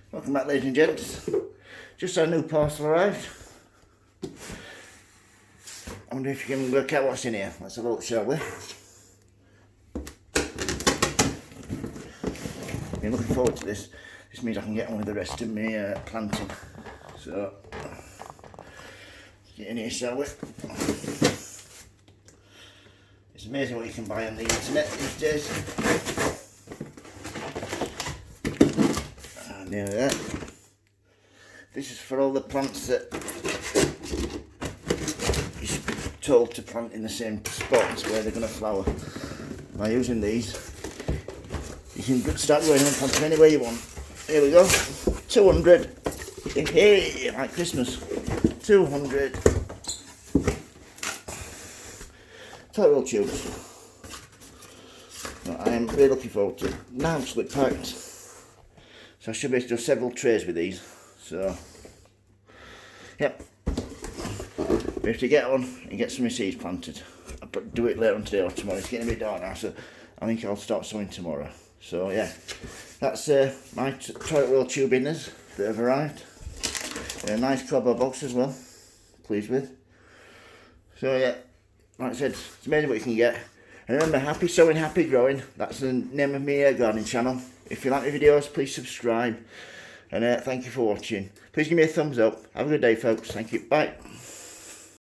Welcome back, ladies and gents. Just had a new parcel arrived. I wonder if you can work out what's in here. Let's have a look, shall we? Been looking forward to this. This means I can get on with the rest of my planting. So, let's get in here, shall we? It's amazing what you can buy on the internet these days. Nearly there. This is for all the plants that you're told to plant in the same spots where they're going to flower. By using these, you can start growing them and plant them anywhere you want. Here we go. 200. Hey, like Christmas. 200 total tubes. I am really looking forward to it. Now split packed. So I should be able to do several trays with these. So, yep. We have to get on and get some seeds planted. I'll do it later on today or tomorrow. It's getting a bit dark now, so I think I'll start sowing tomorrow. So yeah, that's my toilet roll tube inners that have arrived. A nice cardboard box as well. Pleased with. So yeah, like I said, it's amazing what you can get. And remember, happy sowing, happy growing. That's the name of my gardening channel. If you like my videos, please subscribe. And thank you for watching. Please give me a thumbs up. Have a good day, folks. Thank you. Bye.